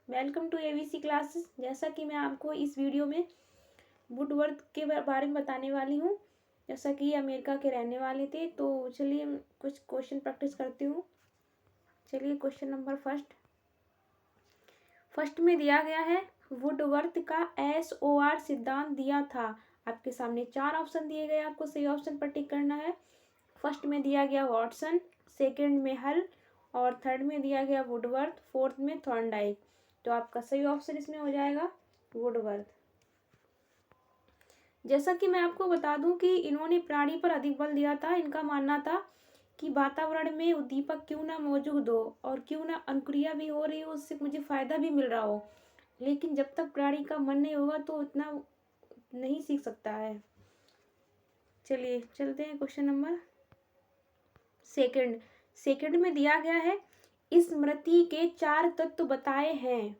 Welcome to ABC classes. जैसा कि मैं आपको इस वीडियो में वुडवर्थ के बारे में बताने वाली हूँ। जैसा कि ये अमेरिका के रहने वाले थे, तो चलिए कुछ क्वेश्चन प्रैक्टिस करती हूँ। चलिए क्वेश्चन नंबर फर्स्ट में दिया गया है, वुडवर्थ का SOR सिद्धांत दिया था। आपके सामने 4 ऑप्शन दिए गए, आपको सही ऑप्शन पर टिक करना है। फर्स्ट में दिया गया वॉटसन, सेकेंड में हल और थर्ड में दिया गया वुडवर्थ, फोर्थ में थॉर्नडाइक। तो आपका सही ऑप्शन इसमें हो जाएगा वुडवर्थ। जैसा कि मैं आपको बता दूं कि इन्होंने प्राणी पर अधिक बल दिया था। इनका मानना था कि वातावरण में उद्दीपक क्यों ना मौजूद हो और क्यों ना अनुक्रिया भी हो रही हो, उससे मुझे फायदा भी मिल रहा हो, लेकिन जब तक प्राणी का मन नहीं होगा तो उतना नहीं सीख सकता है। चलिए चलते हैं क्वेश्चन नंबर सेकंड में दिया गया है, स्मृति के 4 तत्व बताए हैं।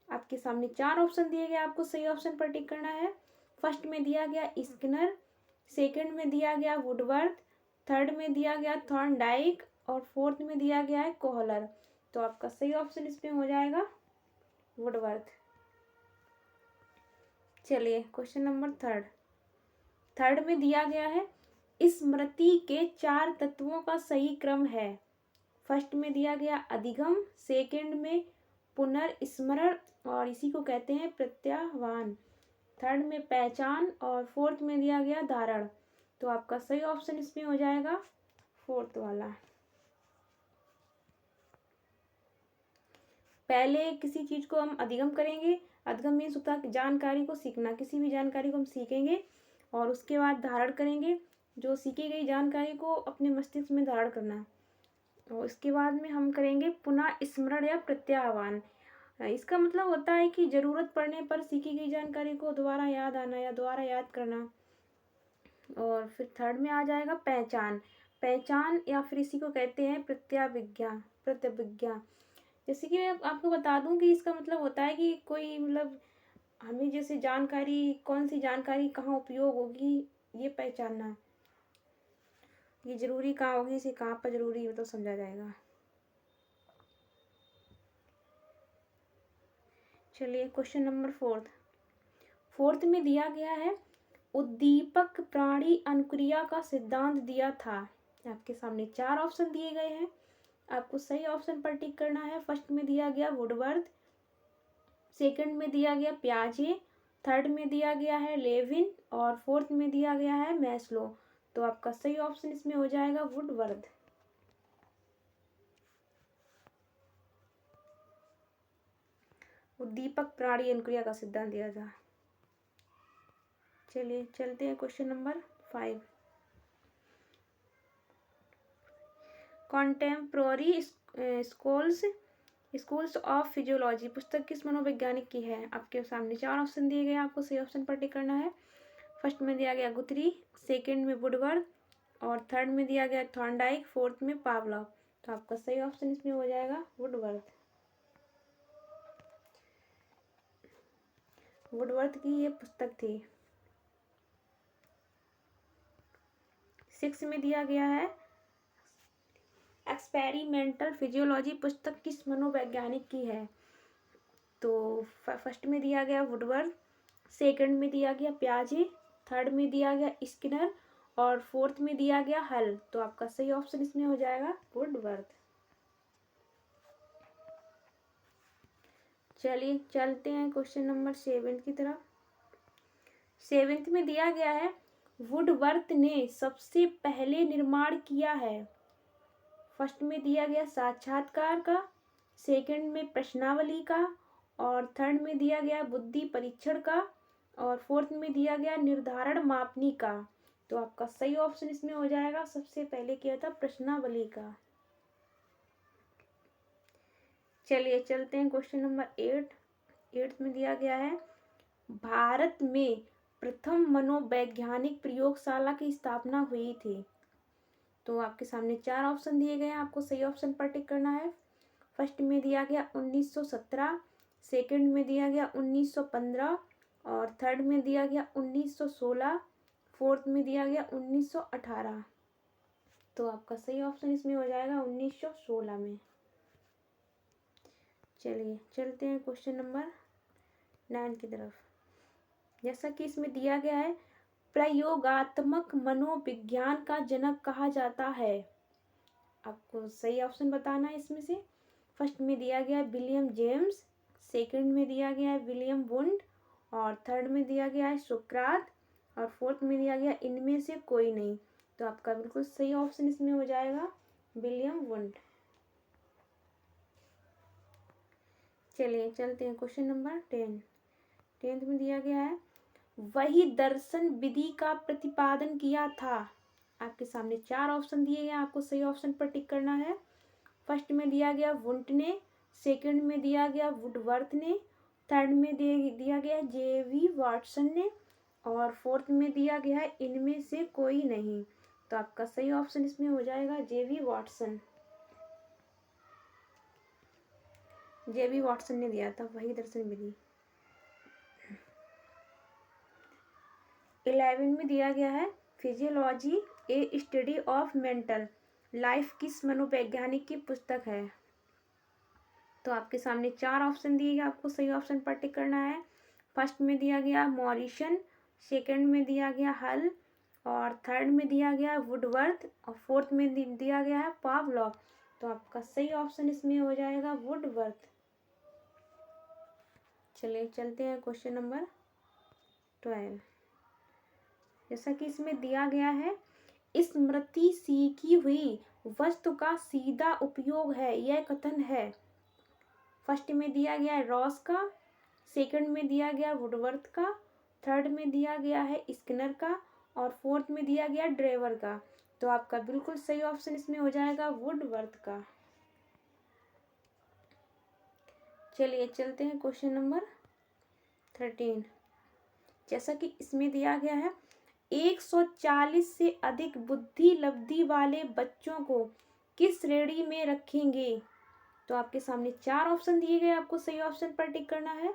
आपके सामने 4 ऑप्शन दिए गए, आपको सही ऑप्शन पर टिक करना है। फर्स्ट में दिया गया स्किनर, सेकंड में दिया गया वुडवर्थ, थर्ड में दिया गया थॉर्नडाइक और फोर्थ में दिया गया है कोहलर। तो आपका सही ऑप्शन इसमें हो जाएगा वुडवर्थ। चलिए क्वेश्चन नंबर थर्ड में दिया गया है, स्मृति के 4 तत्वों का सही क्रम है। फर्स्ट में दिया गया अधिगम, सेकंड में पुनर्स्मरण और इसी को कहते हैं प्रत्याह्वान, थर्ड में पहचान और फोर्थ में दिया गया धारण। तो आपका सही ऑप्शन इसमें हो जाएगा फोर्थ वाला। पहले किसी चीज को हम अधिगम करेंगे। अधिगम मीन्स होता है जानकारी को सीखना, किसी भी जानकारी को हम सीखेंगे और उसके बाद धारण करेंगे, जो सीखी गई जानकारी को अपने मस्तिष्क में धारण करना। और इसके बाद में हम करेंगे पुनः स्मरण या प्रत्याह्वान। इसका मतलब होता है कि जरूरत पड़ने पर सीखी गई जानकारी को दोबारा याद आना या दोबारा याद करना। और फिर थर्ड में आ जाएगा पहचान या फिर इसी को कहते हैं प्रतिविज्ञा। जैसे कि मैं आपको बता दूं कि इसका मतलब होता है कि कोई मतलब हमें जैसे जानकारी, कौन सी जानकारी कहाँ उपयोग होगी ये पहचानना, ये जरूरी कहाँ होगी, इसे कहाँ पर जरूरी मतलब समझा जाएगा। चलिए क्वेश्चन नंबर फोर्थ में दिया गया है, उद्दीपक प्राणी अनुक्रिया का सिद्धांत दिया था। आपके सामने 4 ऑप्शन दिए गए हैं, आपको सही ऑप्शन पर टिक करना है। फर्स्ट में दिया गया वुडवर्थ, सेकंड में दिया गया पियाजे, थर्ड में दिया गया है लेविन और फोर्थ में दिया गया है मैस्लो। तो आपका सही ऑप्शन इसमें हो जाएगा वुडवर्थ। उद्दीपक प्राणी अनुक्रिया का सिद्धांत दिया था। चलिए चलते हैं question number 5। Contemporary schools of physiology पुस्तक किस मनोवैज्ञानिक की है। आपके सामने 4 ऑप्शन दिए गए, आपको सही ऑप्शन पर टिक करना है। फर्स्ट में दिया गया गुथरी, सेकंड में वुडवर्थ और थर्ड में दिया गया थॉर्नडाइक, फोर्थ में पावलव। तो आपका सही ऑप्शन इसमें हो जाएगा वुडवर्थ की ये पुस्तक थी। 6 में दिया गया है, एक्सपेरिमेंटल फिजियोलॉजी पुस्तक किस मनोवैज्ञानिक की है। तो फर्स्ट में दिया गया वुडवर्थ, सेकंड में दिया गया पियाजे, थर्ड में दिया गया स्किनर और फोर्थ में दिया गया हल। तो आपका सही ऑप्शन इसमें हो जाएगा वुडवर्थ। चलिए चलते हैं क्वेश्चन नंबर 7 की तरफ। 7 में दिया गया है, वुडवर्थ ने सबसे पहले निर्माण किया है। फर्स्ट में दिया गया साक्षात्कार का, सेकंड में प्रश्नावली का और थर्ड में दिया गया बुद्धि परीक्षण का और फोर्थ में दिया गया निर्धारण मापनी का। तो आपका सही ऑप्शन इसमें हो जाएगा सबसे पहले किया था प्रश्नावली का। चलिए चलते हैं क्वेश्चन नंबर 8 में दिया गया है, भारत में प्रथम मनोवैज्ञानिक प्रयोगशाला की स्थापना हुई थी। तो आपके सामने 4 ऑप्शन दिए गए हैं, आपको सही ऑप्शन पर टिक करना है। फर्स्ट में दिया गया 1917, सेकंड में दिया गया 1915 और थर्ड में दिया गया 1916, फोर्थ में दिया गया 1918। तो आपका सही ऑप्शन इसमें हो जाएगा 1916 में। चलिए चलते हैं क्वेश्चन नंबर 9 की तरफ। जैसा कि इसमें दिया गया है, प्रयोगात्मक मनोविज्ञान का जनक कहा जाता है। आपको सही ऑप्शन बताना है इसमें से। फर्स्ट में दिया गया है विलियम जेम्स, सेकंड में दिया गया है विलियम वुंड, और थर्ड में दिया गया है सुकरात, और फोर्थ में दिया गया इनमें से कोई नहीं। तो आपका बिल्कुल सही ऑप्शन इसमें हो जाएगा विलियम वुंड। चलिए चलते हैं क्वेश्चन नंबर 10। 10th में दिया गया है, वही दर्शन विधि का प्रतिपादन किया था। आपके सामने 4 ऑप्शन दिए गए, आपको सही ऑप्शन पर टिक करना है। फर्स्ट में दिया गया वुंट ने, सेकंड में दिया गया वुडवर्थ ने, थर्ड में दिया गया जेवी वाटसन ने, और फोर्थ में दिया गया है इनमें से कोई नहीं। तो आपका सही ऑप्शन इसमें हो जाएगा जेवी वाटसन। जेवी वाटसन ने दिया था वही दर्शन विधि। 11 में दिया गया है, physiology A study of mental life किस मनोवैज्ञानिक की पुस्तक है। तो आपके सामने 4 ऑप्शन दिए गए, आपको सही ऑप्शन पर टिक करना है। फर्स्ट में दिया गया मॉरिसन, सेकंड में दिया गया हल, और थर्ड में दिया गया वुडवर्थ, और फोर्थ में दिया गया है पावलॉव। तो आपका सही ऑप्शन इसमें हो जाएगा वुडवर्थ। चलिए चलते हैं क्वेश्चन नंबर 12। जैसा कि इसमें दिया गया है, स्मृति सीखी हुई वस्तु का सीधा उपयोग है, यह कथन है। फर्स्ट में दिया गया है रॉस का, सेकंड में दिया गया वुडवर्थ का, थर्ड में दिया गया है स्किनर का, और फोर्थ में दिया गया ड्रेवर का। तो आपका बिल्कुल सही ऑप्शन इसमें हो जाएगा वुडवर्थ का। चलिए चलते हैं क्वेश्चन नंबर 13। जैसा कि इसमें दिया गया है, 140 से अधिक बुद्धि लब्धि वाले बच्चों को किस श्रेणी में रखेंगे। तो आपके सामने 4 ऑप्शन दिए गए, आपको सही ऑप्शन पर टिक करना है।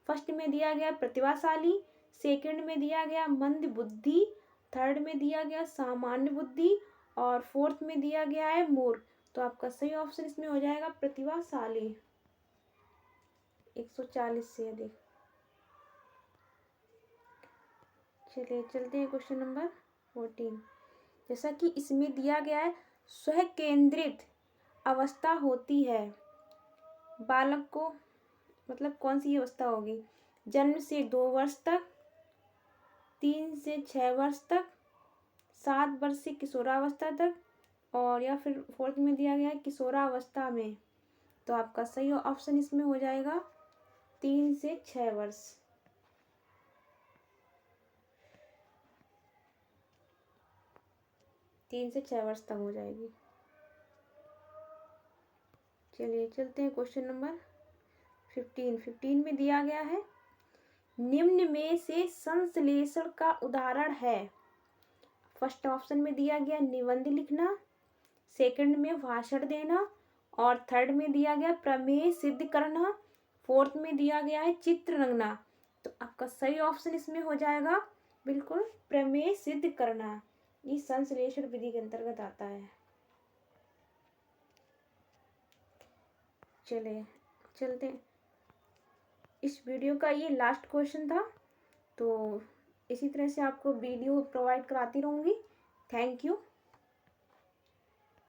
फर्स्ट में दिया गया प्रतिभाशाली, सेकंड में दिया गया मंद बुद्धि, थर्ड में दिया गया सामान्य बुद्धि, और फोर्थ में दिया गया है मूर्ख। तो आपका सही ऑप्शन इसमें हो जाएगा प्रतिभाशाली। 140 से अधिक। चलिए चलते हैं क्वेश्चन नंबर 14। जैसा कि इसमें दिया गया है, स्व केंद्रित अवस्था होती है बालक को, मतलब कौन सी अवस्था होगी, जन्म से 2 वर्ष तक, 3 से 6 वर्ष तक, 7 वर्ष से किशोरावस्था तक, और या फिर फोर्थ में दिया गया है किशोरावस्था में। तो आपका सही ऑप्शन इसमें हो जाएगा 3 से 6 वर्ष। तीन से 6 वर्ष तक हो जाएगी। चलिए चलते हैं क्वेश्चन नंबर 15 में दिया गया है, निम्न में से संश्लेषण का उदाहरण है। फर्स्ट ऑप्शन में दिया गया निबंध लिखना, सेकंड में भाषण देना, और थर्ड में दिया गया प्रमेय सिद्ध करना, फोर्थ में दिया गया है चित्र रंगना। तो आपका सही ऑप्शन इसमें हो जाएगा बिल्कुल प्रमेय सिद्ध करना। ये संश्लेषण विधि के अंतर्गत आता है। चले चलते हैं, इस वीडियो का ये लास्ट क्वेश्चन था, तो इसी तरह से आपको वीडियो प्रोवाइड कराती रहूँगी। Thank you.